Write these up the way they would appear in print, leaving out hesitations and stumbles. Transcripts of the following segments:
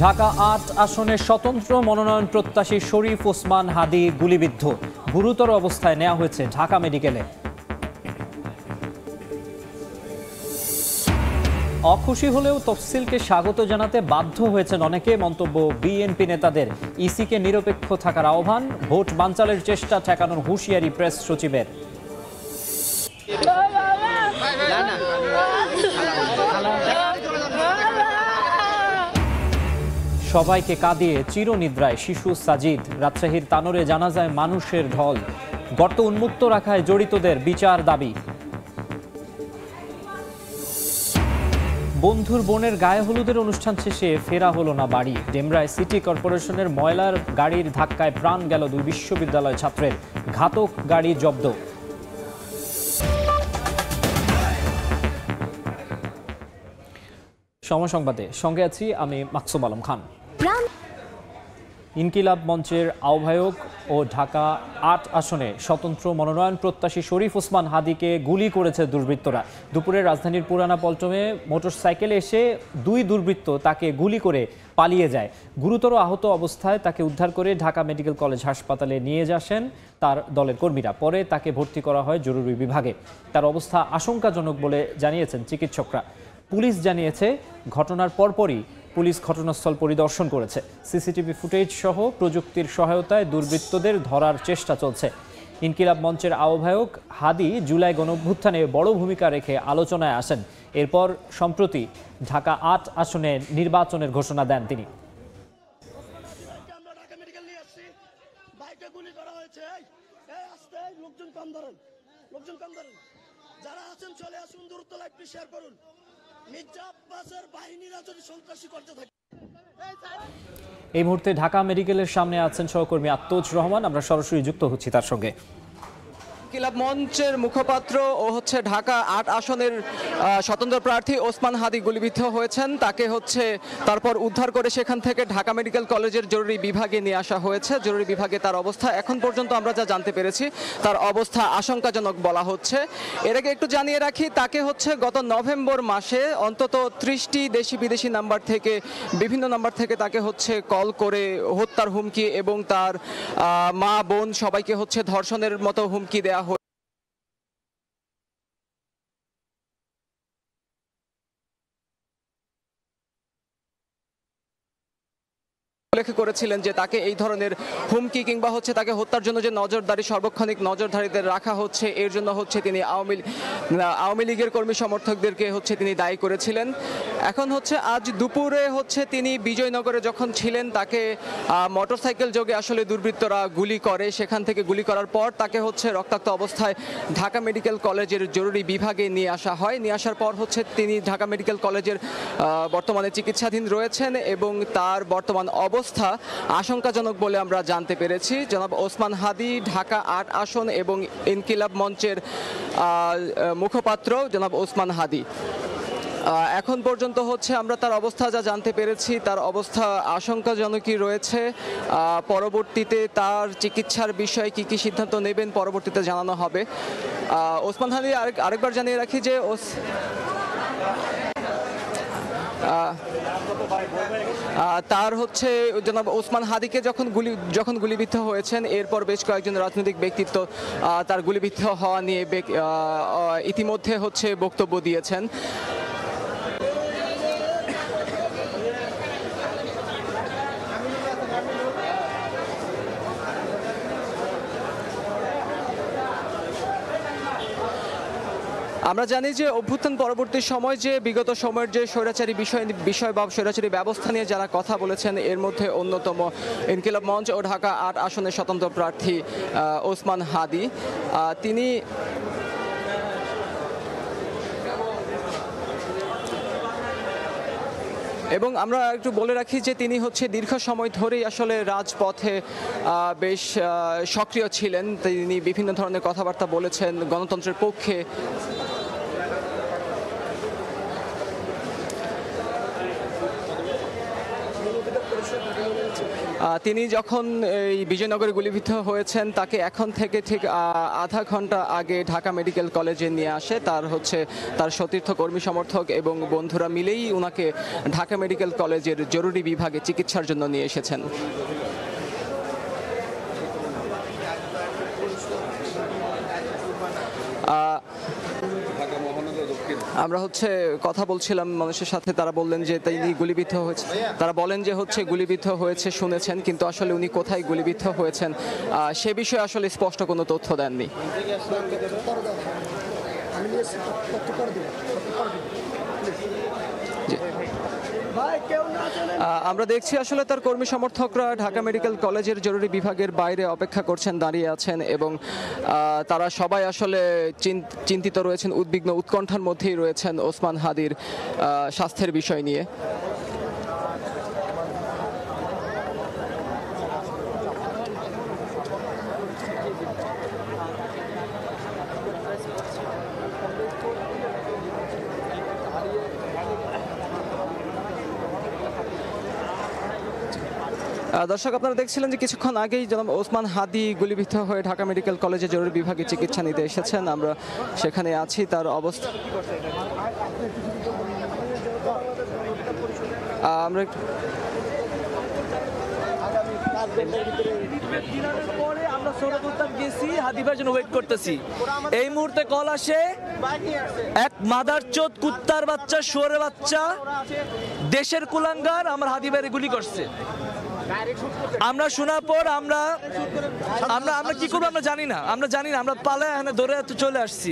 ঢাকা ৮ আসনের স্বতন্ত্র মনোনয়ন প্রত্যাশী শরীফ ওসমান হাদি গুলিবিদ্ধ, গুরুতর অবস্থায় নেওয়া হয়েছে ঢাকা মেডিকেলে। অখুশি হলেও তফসিলকে স্বাগত জানাতে বাধ্য হয়েছেন অনেকে, মন্তব্য বিএনপি নেতাদের। ইসিকে নিরপেক্ষ থাকার আহ্বান, ভোট বানচালের চেষ্টা ঠেকানোর হুঁশিয়ারি প্রেস সচিবের। সবাইকে কাঁদিয়ে চিরনিদ্রায় শিশু সাজিদ, রাজশাহীর তানোরে জানাজায় মানুষের ঢল। গর্ত উন্মুক্ত রাখায় জড়িতদের বিচার দাবি। বন্ধুর বোনের গায়ে হলুদের অনুষ্ঠান শেষে ফেরা হলো না বাড়ি। ডেমরায় সিটি কর্পোরেশনের ময়লার গাড়ির ধাক্কায় প্রাণ গেল 2 বিশ্ববিদ্যালয় ছাত্রের, ঘাতক গাড়ি জব্দ। সময় সংবাদে সঙ্গে আছি আমি মাকসুম আলম খান। ইনকিলাব মঞ্চের আহ্বায়ক ও ঢাকা ৮ আসনে স্বতন্ত্র মনোনয়ন প্রত্যাশী শরীফ ওসমান হাদিকে গুলি করেছে দুর্বৃত্তরা। দুপুরে রাজধানীর পুরানা পল্টনে মোটরসাইকেলে এসে 2 দুর্বৃত্ত তাকে গুলি করে পালিয়ে যায়। গুরুতর আহত অবস্থায় তাকে উদ্ধার করে ঢাকা মেডিকেল কলেজ হাসপাতালে নিয়ে আসেন তার দলের কর্মীরা। পরে তাকে ভর্তি করা হয় জরুরি বিভাগে। তার অবস্থা আশঙ্কাজনক বলে জানিয়েছেন চিকিৎসকরা। পুলিশ জানিয়েছে, ঘটনার পরপরই পুলিশ ঘটনাস্থল পরিদর্শন করেছে। সিসিটিভি ফুটেজ সহ প্রযুক্তির সহায়তায় দুর্বৃত্তদের ধরার চেষ্টা চলছে। ইনকিলাব মঞ্চের আহ্বায়ক হাদি জুলাই গণঅভ্যুত্থানে বড় ভূমিকা রেখে আলোচনায় আসেন। এরপর সম্প্রতি ঢাকা ৮ আসনে নির্বাচনের ঘোষণা দেন তিনি। এই মুহূর্তে ঢাকা মেডিকেলের সামনে আছেন সহকর্মী আত্তোজ রহমান, আমরা সরাসরি যুক্ত হচ্ছি তার সঙ্গে। ইনকিলাব মঞ্চের মুখপাত্র ও ঢাকা ৮ আসনের স্বতন্ত্র প্রার্থী ওসমান হাদি গুলিবিদ্ধ হয়েছেন। তাকে তারপর উদ্ধার করে সেখান থেকে ঢাকা মেডিকেল কলেজের জরুরি বিভাগে নিয়ে আসা হয়েছে। জরুরি বিভাগে তার অবস্থা এখন পর্যন্ত আমরা যা জানতে পেরেছি, তার অবস্থা আশঙ্কাজনক বলা হচ্ছে। এর আগে একটু জানিয়ে রাখি, তাকে গত নভেম্বর মাসে অন্তত 30টি দেশি বিদেশি নাম্বার থেকে, বিভিন্ন নাম্বার থেকে তাকে কল করে হত্যার হুমকি এবং তার মা বোন সবাইকে ধর্ষণের মতো হুমকি দেয়া উল্লেখ করেছিলেন যে তাকে এই ধরনের হুমকি কিংবা তাকে হত্যার জন্য যে নজরদারি, সার্বক্ষণিক নজরদারিদের রাখা হচ্ছে, এর জন্য তিনি আওয়ামী লীগের কর্মী সমর্থকদেরকে তিনি দায়ী করেছিলেন। এখন আজ দুপুরে তিনি বিজয়নগরে যখন ছিলেন, তাকে মোটরসাইকেল যোগে আসলে দুর্বৃত্তরা গুলি করে। সেখান থেকে গুলি করার পর তাকে রক্তাক্ত অবস্থায় ঢাকা মেডিকেল কলেজের জরুরি বিভাগে নিয়ে আসা হয়। নিয়ে আসার পর তিনি ঢাকা মেডিকেল কলেজের বর্তমানে চিকিৎসাধীন রয়েছেন এবং তার বর্তমান অবস্থা আশঙ্কাজনক বলে আমরা জানতে পেরেছি। জনাব ওসমান হাদি, ঢাকা ৮ আসন এবং ইনকিলাব মঞ্চের মুখপাত্র জনাব ওসমান হাদি। এখন পর্যন্ত আমরা তার অবস্থা যা জানতে পেরেছি, তার অবস্থা আশঙ্কাজনকই রয়েছে। পরবর্তীতে তার চিকিৎসার বিষয়ে কি কি সিদ্ধান্ত নেবেন পরবর্তীতে জানানো হবে। ওসমান হাদি আরেকবার জানিয়ে রাখি যে তার জনাব ওসমান হাদিকে যখন গুলিবিদ্ধ হয়েছেন, এরপর বেশ কয়েকজন রাজনৈতিক ব্যক্তিত্ব তার গুলিবিদ্ধ হওয়া নিয়ে ইতিমধ্যে বক্তব্য দিয়েছেন। আমরা জানি যে অভ্যুত্থান পরবর্তী সময় যে বিগত সময়ের যে স্বৈরাচারী বিষয় বা স্বৈরাচারী ব্যবস্থা নিয়ে যারা কথা বলেছেন, এর মধ্যে অন্যতম ইনকিলাব মঞ্চ ও ঢাকা ৮ আসনের স্বতন্ত্র প্রার্থী ওসমান হাদি। তিনি এবং আমরা একটু বলে রাখি যে তিনি দীর্ঘ সময় ধরেই আসলে রাজপথে বেশ সক্রিয় ছিলেন। তিনি বিভিন্ন ধরনের কথাবার্তা বলেছেন গণতন্ত্রের পক্ষে। তিনি যখন এই বিজয়নগরে গুলিবিদ্ধ হয়েছেন তাকে এখন থেকে ঠিক আধা ঘন্টা আগে ঢাকা মেডিকেল কলেজে নিয়ে আসে তার সতীর্থ কর্মী সমর্থক এবং বন্ধুরা মিলেই ওনাকে ঢাকা মেডিকেল কলেজের জরুরি বিভাগে চিকিৎসার জন্য নিয়ে এসেছেন। আমরা কথা বলছিলাম মানুষের সাথে, তারা বললেন যে তিনি গুলিবিদ্ধ হয়েছে, তারা বলেন যে গুলিবিদ্ধ হয়েছে শুনেছেন, কিন্তু আসলে উনি কোথায় গুলিবিদ্ধ হয়েছেন সে বিষয়ে আসলে স্পষ্ট কোনো তথ্য দেননি। আমরা দেখছি আসলে তার কর্মী সমর্থকরা ঢাকা মেডিকেল কলেজের জরুরি বিভাগের বাইরে অপেক্ষা করছেন, দাঁড়িয়ে আছেন এবং তারা সবাই আসলে চিন্তিত রয়েছেন, উদ্বিগ্ন উৎকণ্ঠার মধ্যেই রয়েছেন ওসমান হাদির স্বাস্থ্যের বিষয় নিয়ে। দর্শক, আপনারা দেখছিলেন যে কিছুক্ষণ আগেই জনাব ওসমান হাদি গুলিবিদ্ধ হয়ে ঢাকা মেডিকেল কলেজে জরুরি বিভাগে চিকিৎসা নিতে এসেছেন। আমরা সেখানে আছি, তার অবস্থা আমরা এই মুহূর্তে কল আসে, এক মাদারচোদ কুত্তার বাচ্চা, শুয়োরের বাচ্চা, দেশের কুলাঙ্গার আমার হাদি ভাইরে গুলি করছে। আমরা শোনার পর আমরা কি করবো আমরা জানি না, আমরা পালায় এখানে ধরে চলে আসছি।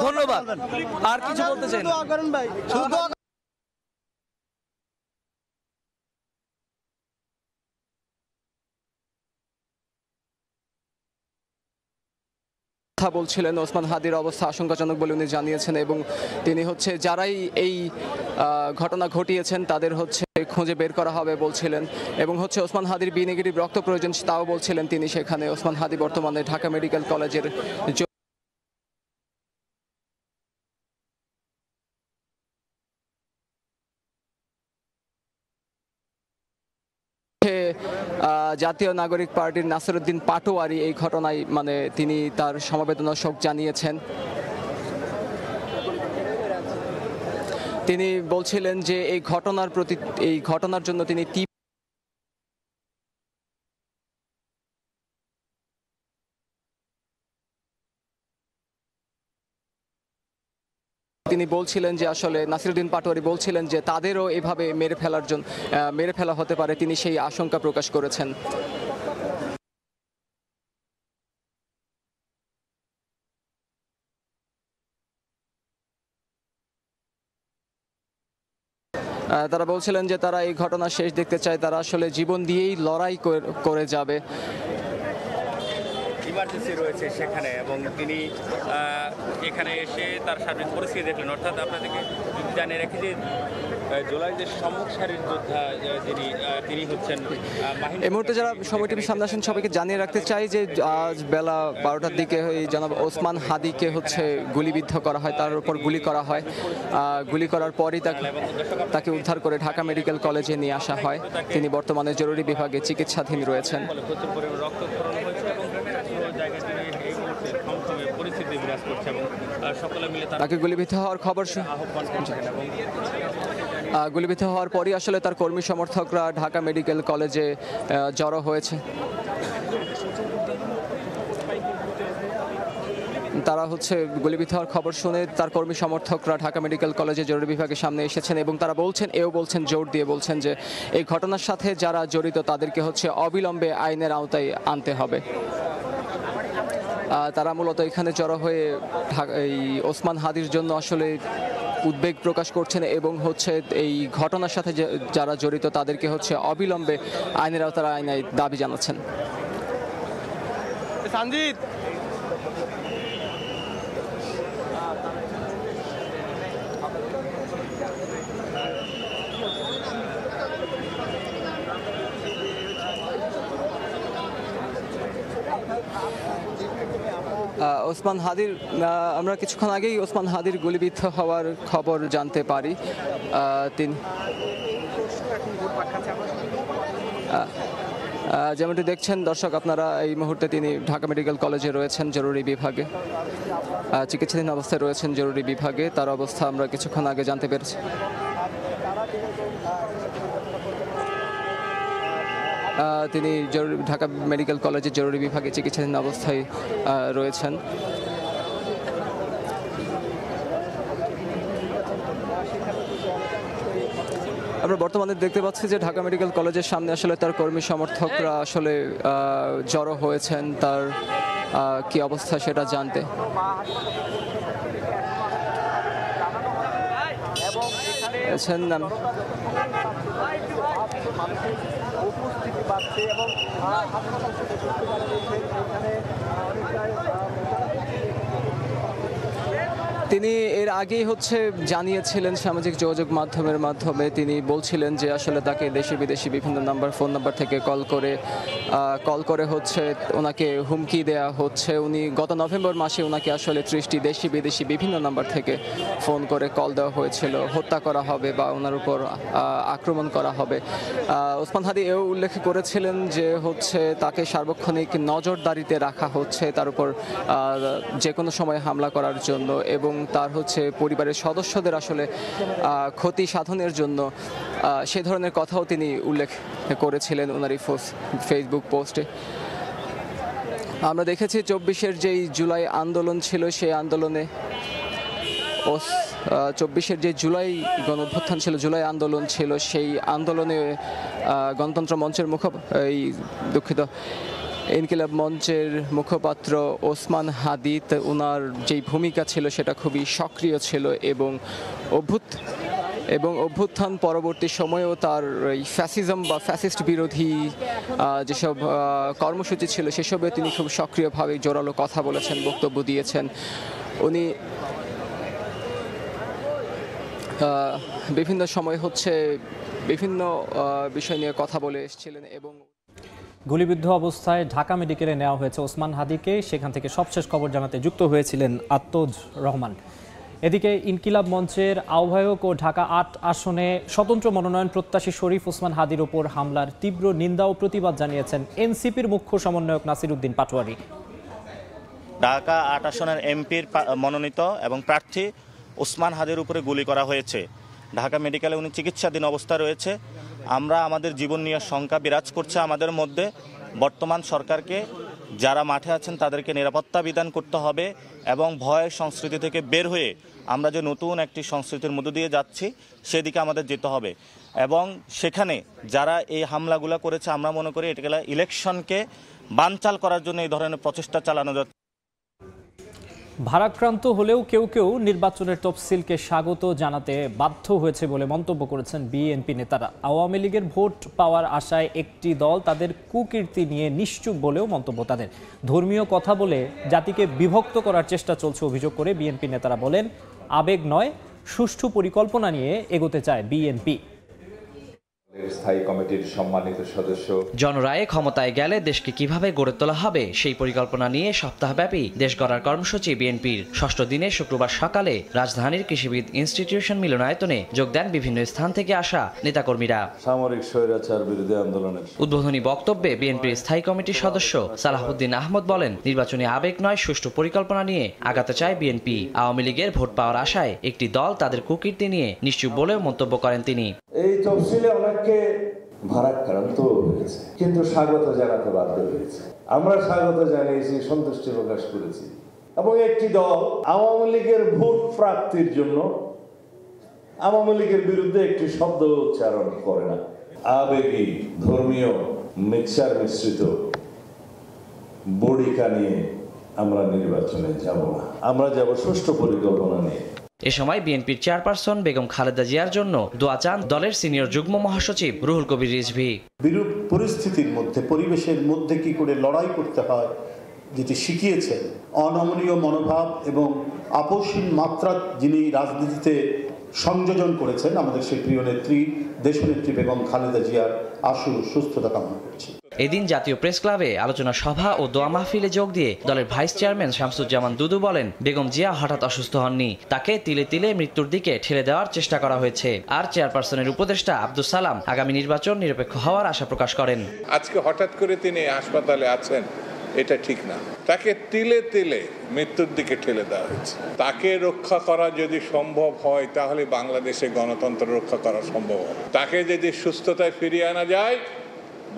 ধন্যবাদ, আর কিছু বলতে চাই না। কথা বলছিলেন, ওসমান হাদির অবস্থা আশঙ্কাজনক বলে উনি জানিয়েছেন এবং তিনি যারাই এই ঘটনা ঘটিয়েছেন তাদের খুঁজে বের করা হবে বলছিলেন এবং ওসমান হাদির বি নেগেটিভ রক্ত প্রয়োজন তাও বলছিলেন তিনি সেখানে। ওসমান হাদি বর্তমানে ঢাকা মেডিকেল কলেজের জাতীয় নাগরিক পার্টির নাসিরউদ্দিন পাটোয়ারি এই ঘটনায় তিনি তার সমবেদনা শোক জানিয়েছেন। তিনি বলছিলেন যে এই ঘটনার জন্য তিনি বলছিলেন যে আসলে নাসিরউদ্দিন পাটোয়ারি বলছিলেন যে তাদেরও এভাবে মেরে ফেলা হতে পারে, তিনি সেই আশঙ্কা প্রকাশ করেছেন। তারা বলছিলেন যে তারা এই ঘটনা শেষ দেখতে চায়, তারা আসলে জীবন দিয়েই লড়াই করে যাবে। ইমার্জেন্সি রয়েছে সেখানে এবং তিনি এখানে এসে তার সার্বিক পরিস্থিতি দেখলেন। অর্থাৎ আপনাদেরকে জানিয়ে রেখে যে জুলাই যে সম্মুখ সারির যোদ্ধা তিনি হচ্ছেন এই মুহূর্তে যারা সময় টিভির সামনে আসেন সবাইকে জানিয়ে রাখতে চাই যে আজ বেলা 12টার দিকে জনাব ওসমান হাদিকে গুলিবিদ্ধ করা হয়, তার উপর গুলি করা হয়। গুলি করার পরই তাকে উদ্ধার করে ঢাকা মেডিকেল কলেজে নিয়ে আসা হয়। তিনি বর্তমানে জরুরি বিভাগে চিকিৎসাধীন রয়েছেন। প্রচুর পরিমাণে রক্তক্ষরণ হয়েছে এবং পরিস্থিতি বিরাজ করছে এবং সকলে মিলে তাকে গুলিবিদ্ধ হওয়ার খবর গুলিবিদ্ধ হওয়ার পরই আসলে তার কর্মী সমর্থকরা ঢাকা মেডিকেল কলেজে জড়ো হয়েছে। তারা গুলিবিদ্ধ হওয়ার খবর শুনে তার কর্মী সমর্থকরা ঢাকা মেডিকেল কলেজে জরুরি বিভাগের সামনে এসেছেন এবং তারা বলছেন জোর দিয়ে বলছেন যে এই ঘটনার সাথে যারা জড়িত তাদেরকে অবিলম্বে আইনের আওতায় আনতে হবে। তারা মূলত এখানে জড়ো হয়ে এই ওসমান হাদির জন্য আসলে উদ্বেগ প্রকাশ করছেন এবং হচ্ছে এই ঘটনার সাথে যারা জড়িত তাদেরকে হচ্ছে অবিলম্বে আইনের আওতায় আইনের দাবি জানাচ্ছেন। সঞ্জিত ওসমান হাদির আমরা কিছুক্ষণ আগেই ওসমান হাদির গুলিবিদ্ধ হওয়ার খবর জানতে পারি। তিনি যেমনটি দেখছেন দর্শক আপনারা, এই মুহূর্তে তিনি ঢাকা মেডিকেল কলেজে রয়েছেন জরুরি বিভাগে, চিকিৎসাধীন অবস্থায় রয়েছেন জরুরি বিভাগে। তার অবস্থা আমরা কিছুক্ষণ আগে জানতে পেরেছি। তিনি ঢাকা মেডিকেল কলেজের জরুরি বিভাগে চিকিৎসাধীন অবস্থায় রয়েছেন। আমরা বর্তমানে দেখতে পাচ্ছি যে ঢাকা মেডিকেল কলেজের সামনে আসলে তার কর্মী সমর্থকরা আসলে জড়ো হয়েছেন তার কি অবস্থা সেটা জানতে। উপস্থিতি পাচ্ছে এবং তিনি এর আগেই হচ্ছে জানিয়েছিলেন সামাজিক যোগাযোগ মাধ্যমে তিনি বলছিলেন যে আসলে তাকে দেশি বিদেশি বিভিন্ন ফোন নাম্বার থেকে কল করে হচ্ছে ওনাকে হুমকি দেয়া হচ্ছে। উনি গত নভেম্বর মাসে ওনাকে আসলে 30টি দেশি বিদেশি বিভিন্ন নাম্বার থেকে ফোন করে কল দেওয়া হয়েছিল, হত্যা করা হবে বা ওনার উপর আক্রমণ করা হবে। ওসমান হাদি এও উল্লেখ করেছিলেন যে হচ্ছে তাকে সার্বক্ষণিক নজরদারিতে রাখা হচ্ছে তার উপর যে কোনো সময় হামলা করার জন্য এবং তার হচ্ছে পরিবারের সদস্যদের আসলে ক্ষতি সাধনের জন্য সে ধরনের কথাও তিনি উল্লেখ করেছিলেন ওনার এই ফেসবুক পোস্টে। আমরা দেখেছি 24-এর যেই জুলাই আন্দোলন ছিল সেই আন্দোলনে 24-এর যে জুলাই গণঅভ্যুত্থান ছিল, জুলাই আন্দোলন ছিল, সেই আন্দোলনে গণতন্ত্র মঞ্চের ইনকিলাব মঞ্চের মুখপাত্র ওসমান হাদি ওনার যেই ভূমিকা ছিল সেটা খুবই সক্রিয় ছিল এবং অভ্যুত্থান পরবর্তী সময়েও তার এই ফ্যাসিজম বা ফ্যাসিস্ট বিরোধী যেসব কর্মসূচি ছিল সেসবে তিনি খুব সক্রিয়ভাবে জোরালো কথা বলেছেন, বক্তব্য দিয়েছেন। উনি বিভিন্ন সময় হচ্ছে বিভিন্ন বিষয় নিয়ে কথা বলে এসেছিলেন এবং গুলিবিদ্ধ অবস্থায় ঢাকা মেডিকেলে নেওয়া হয়েছে ওসমান হাদিকে। সেখান থেকে সবশেষ খবর জানাতে যুক্ত হয়েছিলেন আত্মজ রহমান। এদিকে ইনকিলাব মঞ্চের আহ্বায়ক ও ঢাকা ৮ আসনে স্বতন্ত্র মনোনয়ন প্রত্যাশী শরীফ ওসমান হাদির ওপর হামলার তীব্র নিন্দা ও প্রতিবাদ জানিয়েছেন এনসিপির মুখ্য সমন্বয়ক নাসির উদ্দিন পাটোয়ারি। ঢাকা ৮ আসনের এমপির মনোনীত এবং প্রার্থী ওসমান হাদির উপরে গুলি করা হয়েছে। ঢাকা মেডিকেলে উনি চিকিৎসাধীন অবস্থা রয়েছে। আমরা আমাদের জীবন নিয়ে শঙ্কা বিরাজ করছে আমাদের মধ্যে। বর্তমান সরকারকে যারা মাঠে আছেন তাদেরকে নিরাপত্তা বিধান করতে হবে এবং ভয়ের সংস্কৃতি থেকে বের হয়ে আমরা যে নতুন একটি সংস্কৃতির মধ্য দিয়ে যাচ্ছি সেদিকে আমাদের যেতে হবে এবং সেখানে যারা এই হামলাগুলো করেছে আমরা মনে করি এটা ইলেকশনকে বানচাল করার জন্য এই ধরনের প্রচেষ্টা চালানো যাচ্ছে। ভারাক্রান্ত হলেও কেউ কেউ নির্বাচনের তফসিলকে স্বাগত জানাতে বাধ্য হয়েছে বলে মন্তব্য করেছেন বিএনপি নেতারা। আওয়ামী লীগের ভোট পাওয়ার আশায় একটি দল তাদের কুকীর্তি নিয়ে নিশ্চুপ বলেও মন্তব্য তাদের। ধর্মীয় কথা বলে জাতিকে বিভক্ত করার চেষ্টা চলছে অভিযোগ করে বিএনপি নেতারা বলেন, আবেগ নয় সুষ্ঠু পরিকল্পনা নিয়ে এগোতে চায় বিএনপি। স্থায়ী কমিটির সম্মানিত সদস্য জনরায়ে ক্ষমতায় গেলে দেশকে কিভাবে গড়ে তোলা হবে সেই পরিকল্পনা নিয়ে সপ্তাহব্যাপী দেশ গড়ার কর্মসূচি বিএনপির। ষষ্ঠ দিনে শুক্রবার সকালে রাজধানীর কৃষিবিদ ইনস্টিটিউশন মিলনায়তনে যোগ দেন বিভিন্ন স্থান থেকে আসা নেতাকর্মীরা। সামরিক স্বৈরাচার বিরোধী আন্দোলনের উদ্বোধনী বক্তব্যে বিএনপির স্থায়ী কমিটির সদস্য সালাহউদ্দিন আহমদ বলেন, নির্বাচনী আবেগ নয় সুষ্ঠু পরিকল্পনা নিয়ে আগাতে চায় বিএনপি। আওয়ামী লীগের ভোট পাওয়ার আশায় একটি দল তাদের কুকীর্তি নিয়ে নিশ্চুপ বলেও মন্তব্য করেন তিনি। এই তফসিলে অনেককে ভারাক্রান্ত হয়েছে কিন্তু স্বাগত জানাতে বাধ্য হয়েছে। আমরা স্বাগত জানিয়েছি, সন্তুষ্টি প্রকাশ করেছি এবং একটি দল আওয়ামী লীগের ভোট প্রাপ্তির জন্য আওয়ামী লীগের বিরুদ্ধে একটি শব্দ উচ্চারণ করে না। আবেগী ধর্মীয় মিক্সার মিশ্রিত বড়িকা নিয়ে আমরা নির্বাচনে যাব না, আমরা যাব সুষ্ঠু পরিকল্পনা নিয়ে। এ সময় বিএনপির চেয়ারপারসন বেগম খালেদা জিয়ার জন্য দোয়া চান দলের সিনিয়র যুগ্ম মহাসচিব রুহুল কবির রিজভী। বিরূপ পরিস্থিতির মধ্যে, পরিবেশের মধ্যে কি করে লড়াই করতে হয় যেটি শিখিয়েছেন, অনমনীয় মনোভাব এবং আপোষহীন মাত্রা যিনি রাজনীতিতে সংযোজন করেছেন, আমাদের সেই প্রিয় নেত্রী দেশনেত্রী বেগম খালেদা জিয়ার আশু সুস্থতা কামনা করছি। এদিন জাতীয় প্রেস ক্লাবে আলোচনা সভা ও দোয়া মাহফিলে যোগ দিয়ে দলের ভাইস চেয়ারম্যান শামসুজ্জামান দুদু বলেন, বেগম জিয়া হঠাৎ অসুস্থ হননি, তাকে তিলে তিলে মৃত্যুর দিকে ঠেলে দেওয়ার চেষ্টা করা হয়েছে। আর চেয়ারপারসনের উপদেষ্টা আব্দুল সালাম আগামী নির্বাচন নিরপেক্ষ হওয়ার আশা প্রকাশ করেন। আজকে হঠাৎ করে তিনি হাসপাতালে আছেন, এটা ঠিক না। তাকে তিলে তিলে মৃত্যুর দিকে ঠেলে দেওয়া হয়েছে। তাকে রক্ষা করা যদি সম্ভব হয় তাহলে বাংলাদেশে গণতন্ত্র রক্ষা করা সম্ভব হবে। তাকে যদি সুস্থতায় ফিরিয়ে আনা যায়,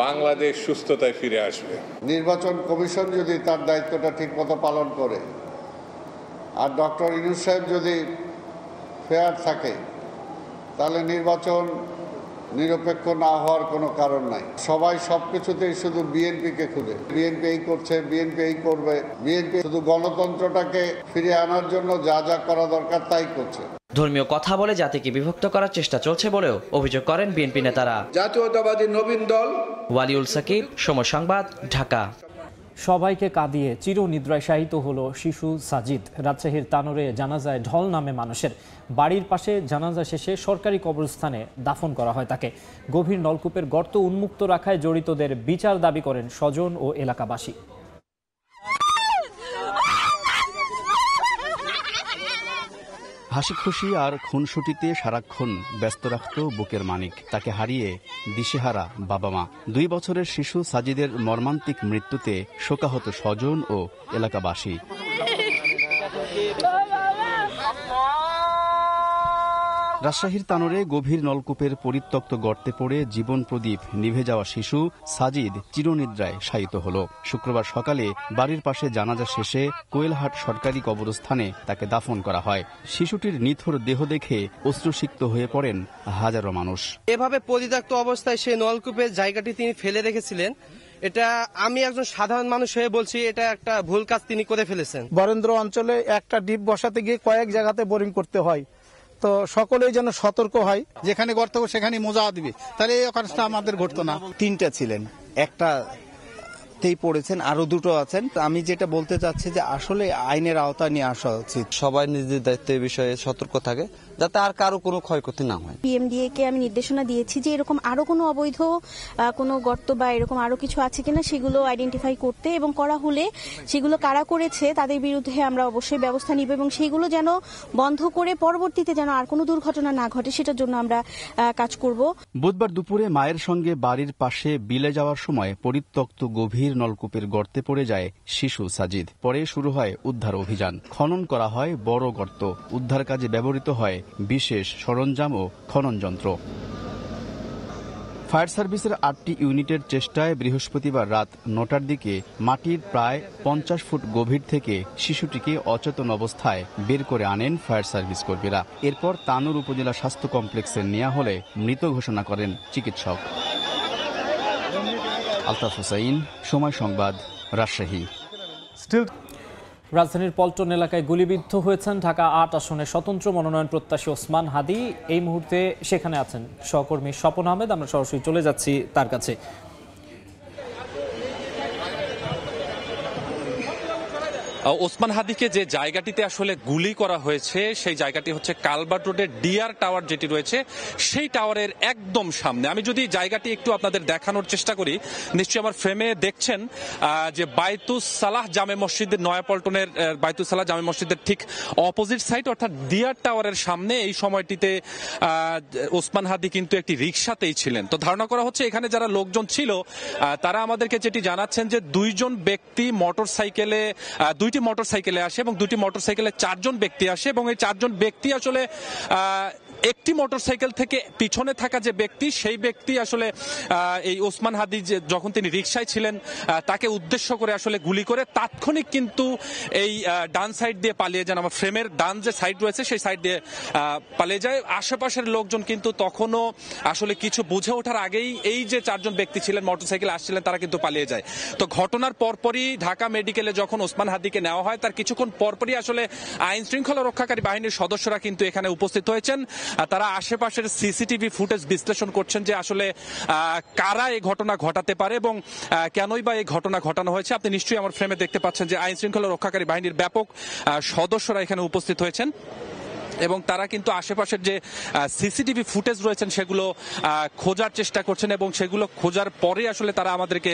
বাংলাদেশ সুস্থতায় ফিরে আসবে। নির্বাচন কমিশন যদি তার দায়িত্বটা ঠিকমতো পালন করে আর ডক্টর ইউনূস সাহেব যদি ফেয়ার থাকে, তাহলে নির্বাচন নিরপেক্ষ না হওয়ার কোনো কারণ নাই। সবাই সব কিছুতেই শুধু বিএনপিকে খুঁজে, বিএনপি এই করছে, বিএনপি এই করবে। বিএনপি শুধু গণতন্ত্রটাকে ফিরিয়ে আনার জন্য যা যা করা দরকার তাই করছে। ধর্মীয় কথা বলে জাতিকে বিভক্ত করার চেষ্টা চলছে বলেও অভিযোগ করেন বিএনপি নেতারা। জাতীয়তাবাদী নবীন দল। ওয়ালিউল সাকিব, সময় সংবাদ, ঢাকা। সবাইকে কাঁদিয়ে চিরনিদ্রায় শায়িত হলো শিশু সাজিদ। রাজশাহীর তানোরে জানাজায় ঢল নামে মানুষের। বাড়ির পাশে জানাজা শেষে সরকারি কবরস্থানে দাফন করা হয় তাকে। গভীর নলকূপের গর্ত উন্মুক্ত রাখায় জড়িতদের বিচার দাবি করেন স্বজন ও এলাকাবাসী। হাসি খুশি আর খুনসুটিতে সারাক্ষণ ব্যস্ত রাখত বুকের মানিক। তাকে হারিয়ে দিশেহারা বাবা মা। 2 বছরের শিশু সাজিদের মর্মান্তিক মৃত্যুতে শোকাহত স্বজন ও এলাকাবাসী। রাজশাহীর তানোরে গভীর নলকূপের পরিত্যক্ত গর্তে পড়ে জীবন প্রদীপ নিভে যাওয়া শিশু সাজিদ চিরনিদ্রায় শায়িত হল। শুক্রবার সকালে বাড়ির পাশে জানাজা শেষে কোয়েলহাট সরকারি কবরস্থানে তাকে দাফন করা হয়। শিশুটির নিথর দেহ দেখে অশ্রুসিক্ত হয়ে পড়েন হাজারো মানুষ। এভাবে পরিত্যক্ত অবস্থায় সেই নলকূপের জায়গাটি তিনি ফেলে রেখেছিলেন। এটা আমি একজন সাধারণ মানুষ হয়ে বলছি, এটা একটা ভুল কাজ তিনি করে ফেলেছেন। বরেন্দ্র অঞ্চলে একটা ডিপ বসাতে গিয়ে কয়েক জায়গাতে বোরিং করতে হয়, তো সকলেই যেন সতর্ক হয়। যেখানে গর্ত সেখানে মোজা দিবে, তাহলে এই অকাজটা আমাদের ঘটতো না। 3টা ছিলেন, একটাতেই পড়েছেন, আরো 2টো আছেন। আমি যেটা বলতে চাচ্ছি যে আসলে আইনের আওতায় নিয়ে আসা উচিত। সবাই নিজের দায়িত্বের বিষয়ে সতর্ক থাকে, যাতে আর কারো কোনো ক্ষয়ক্ষতি না হয়। পিএমডিএ কে আমি নির্দেশনা দিয়েছি যে এরকম আরো কোনো অবৈধ কোনো গর্ত বা এরকম আরো কিছু আছে কিনা সেগুলো আইডেন্টিফাই করতে, এবং করা হলে সেগুলো কারা করেছে তাদের বিরুদ্ধে আমরা অবশ্যই ব্যবস্থা নিব, এবং সেইগুলো যেন বন্ধ করে পরবর্তীতে যেন আর কোনো দুর্ঘটনা না ঘটে সেটার জন্য আমরা কাজ করব। বুধবার দুপুরে মায়ের সঙ্গে বাড়ির পাশে বিলে যাওয়ার সময় পরিত্যক্ত গভীর নলকূপের গর্তে পড়ে যায় শিশু সাজিদ। পরে শুরু হয় উদ্ধার অভিযান। খনন করা হয় বড় গর্ত। উদ্ধার কাজে ব্যবহৃত হয় বিশেষ সরঞ্জাম ও খনন যন্ত্র। ফায়ার সার্ভিসের 8টি ইউনিটের চেষ্টায় বৃহস্পতিবার রাত 9টার দিকে মাটির প্রায় 50 ফুট গভীর থেকে শিশুটিকে অচেতন অবস্থায় বের করে আনেন ফায়ার সার্ভিস কর্মীরা। এরপর তানোর উপজেলা স্বাস্থ্য কমপ্লেক্সে নেওয়া হলে মৃত ঘোষণা করেন চিকিৎসক। আলতাফ হোসাইন, সময় সংবাদ, রাজশাহী। রাজধানীর পল্টন এলাকায় গুলিবিদ্ধ হয়েছেন ঢাকা 8 আসনের স্বতন্ত্র মনোনয়ন প্রত্যাশী ওসমান হাদি। এই মুহূর্তে সেখানে আছেন সহকর্মী স্বপন আহমেদ। আমরা সরাসরি চলে যাচ্ছি তার কাছে। ওসমান হাদিকে যে জায়গাটিতে আসলে গুলি করা হয়েছে সেই জায়গাটি হচ্ছে কালভার্ট রোডের ডিআর টাওয়ার যেটি রয়েছে সেই টাওয়ারের একদম সামনে। আমি যদি জায়গাটি একটু আপনাদের দেখানোর চেষ্টা করি, নিশ্চয়ই আমার ফ্রেমে দেখছেন যে বাইতুস সালাহ জামে মসজিদের, নয়াপল্টনের বাইতুস সালাহ জামে মসজিদের ঠিক অপোজিট সাইড অর্থাৎ ডিআর টাওয়ারের সামনে এই সময়টিতে ওসমান হাদি কিন্তু একটি রিকশাতেই ছিলেন। তো ধারণা করা হচ্ছে এখানে যারা লোকজন ছিল তারা আমাদেরকে যেটি জানাচ্ছেন যে 2জন ব্যক্তি মোটরসাইকেলে, 2টি মোটরসাইকেলে আসে এবং 2টি মোটরসাইকেলে 4জন ব্যক্তি আসে এবং এই 4জন ব্যক্তি আসলে একটি মোটরসাইকেল থেকে পিছনে থাকা যে ব্যক্তি, সেই ব্যক্তি আসলে এই ওসমান হাদি যখন তিনি রিকশায় ছিলেন তাকে উদ্দেশ্য করে আসলে গুলি করে তাৎক্ষণিক কিন্তু এই ডান সাইড দিয়ে পালিয়ে যান। আমার ফ্রেমের ডান যে সাইড রয়েছে সেই সাইড দিয়ে পালিয়ে যায়। আশেপাশের লোকজন কিন্তু তখনও আসলে কিছু বুঝে ওঠার আগেই এই যে চারজন ব্যক্তি ছিলেন মোটরসাইকেল আসছিলেন তারা কিন্তু পালিয়ে যায়। তো ঘটনার পরপরই ঢাকা মেডিকেলে যখন ওসমান হাদিকে নেওয়া হয় তার কিছুক্ষণ পরপরই আসলে আইন শৃঙ্খলা রক্ষাকারী বাহিনীর সদস্যরা কিন্তু এখানে উপস্থিত হয়েছেন। তারা আশেপাশের সিসিটিভি ফুটেজ বিশ্লেষণ করছেন যে আসলে কারা এই ঘটনা ঘটাতে পারে এবং কেনই বা এই ঘটনা ঘটানো হয়েছে। আপনি নিশ্চয়ই আমার ফ্রেমে দেখতে পাচ্ছেন যে আইন শৃঙ্খলা রক্ষাকারী বাহিনীর ব্যাপক সদস্যরা এখানে উপস্থিত হয়েছেন এবং তারা কিন্তু আশেপাশের যে সিসিটিভি ফুটেজ রয়েছেন সেগুলো খোঁজার চেষ্টা করছেন এবং সেগুলো খোঁজার পরে আসলে তারা আমাদেরকে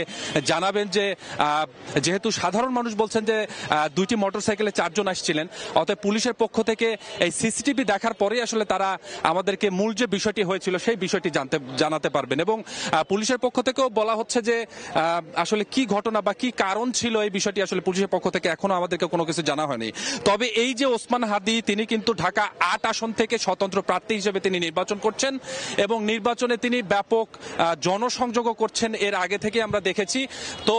জানাবেন যে যেহেতু সাধারণ মানুষ বলছেন যে দুইটি মোটরসাইকেলে চারজন আসছিলেন, অতএব পুলিশের পক্ষ থেকে এই সিসিটিভি দেখার পরেই আসলে তারা আমাদেরকে মূল যে বিষয়টি হয়েছিল সেই বিষয়টি জানাতে পারবেন। এবং পুলিশের পক্ষ থেকেও বলা হচ্ছে যে আসলে কি ঘটনা বা কি কারণ ছিল এই বিষয়টি আসলে পুলিশের পক্ষ থেকে এখনো আমাদেরকে কোনো কিছু জানা হয়নি। তবে এই যে ওসমান হাদি তিনি কিন্তু ঢাকা 8 আসন থেকে স্বতন্ত্র প্রার্থী হিসেবে তিনি নির্বাচন করছেন এবং নির্বাচনে তিনি ব্যাপক জনসংযোগও করছেন, এর আগে থেকে আমরা দেখেছি। তো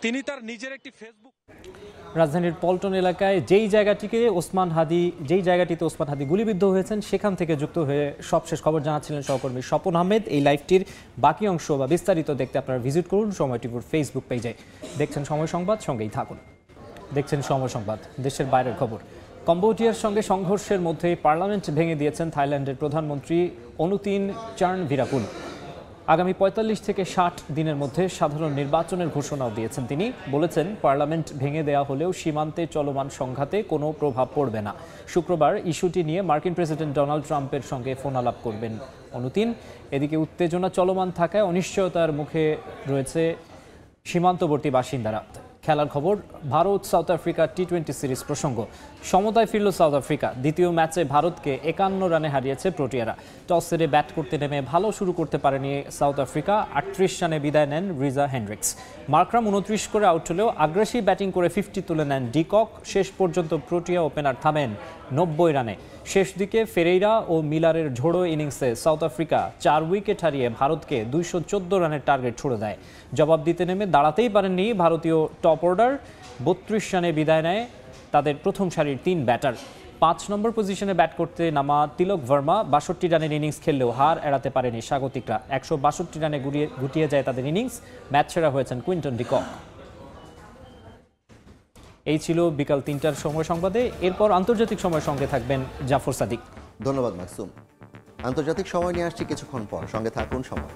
তিনি তার নিজের একটি ফেসবুক রাজধানীর পল্টন এলাকায় যেই জায়গাটিতে ওসমান হাদি গুলিবিদ্ধ হয়েছেন সেখান থেকে যুক্ত হয়ে সবশেষ খবর জানাচ্ছিলেন সহকর্মী স্বপন আহমেদ। এই লাইভটির বাকি অংশ বা বিস্তারিত দেখতে আপনারা ভিজিট করুন সময় টিভির ফেসবুক পেজে। দেখছেন সময় সংবাদ, সঙ্গেই থাকুন। দেখছেন সময় সংবাদ। দেশের বাইরের খবর। কম্বোডিয়ার সঙ্গে সংঘর্ষের মধ্যে পার্লামেন্ট ভেঙে দিয়েছেন থাইল্যান্ডের প্রধানমন্ত্রী অনুতিন চার্নভিরাকুল। আগামী 45 থেকে 60 দিনের মধ্যে সাধারণ নির্বাচনের ঘোষণাও দিয়েছেন তিনি। বলেছেন পার্লামেন্ট ভেঙে দেওয়া হলেও সীমান্তে চলমান সংঘাতে কোনো প্রভাব পড়বে না। শুক্রবার ইস্যুটি নিয়ে মার্কিন প্রেসিডেন্ট ডোনাল্ড ট্রাম্পের সঙ্গে ফোনালাপ করবেন অনুতিন। এদিকে উত্তেজনা চলমান থাকায় অনিশ্চয়তার মুখে রয়েছে সীমান্তবর্তী বাসিন্দারা। খেলার খবর। ভারত সাউথ আফ্রিকা টি-20 সিরিজ প্রসঙ্গ। সমতায় ফিরল সাউথ আফ্রিকা। দ্বিতীয় ম্যাচে ভারতকে 51 রানে হারিয়েছে প্রোটিয়ারা। টস হেরে ব্যাট করতে নেমে ভালো শুরু করতে পারেনি সাউথ আফ্রিকা। 38 রানে বিদায় নেন রিজা হেনরিক্স। মার্করাম 29 করে আউট হলেও আগ্রাসী ব্যাটিং করে 50 তুলে নেন ডিকক। শেষ পর্যন্ত প্রোটিয়া ওপেনার থামেন 90 রানে। শেষ দিকে ফেরেইরা ও মিলারের ঝোড়ো ইনিংসে সাউথ আফ্রিকা 4 উইকেট হারিয়ে ভারতকে 214 রানের টার্গেট ছুড়ে দেয়। জবাব দিতে নেমে দাঁড়াতেই পারেননি ভারতীয় টপ অর্ডার। 32 রানে বিদায় নেয় তাদের প্রথম সারির 3 ব্যাটার। 5 নম্বর পজিশনে ব্যাট করতে নামা তিলক ভার্মা 62 রানের ইনিংস খেললেও হার এড়াতে পারেনি স্বাগতিকরা। 162 রানে গুটিয়ে যায় তাদের ইনিংস। ম্যাচ সেরা হয়েছেন কুইন্টন ডিকক। এই ছিল বিকাল 3টার সময় সংবাদে। এরপর আন্তর্জাতিক সময় সঙ্গে থাকবেন জাফর সাদিক। ধন্যবাদ মাকসুম। আন্তর্জাতিক সময় নিয়ে আসছি কিছুক্ষণ পর, সঙ্গে থাকুন সময়।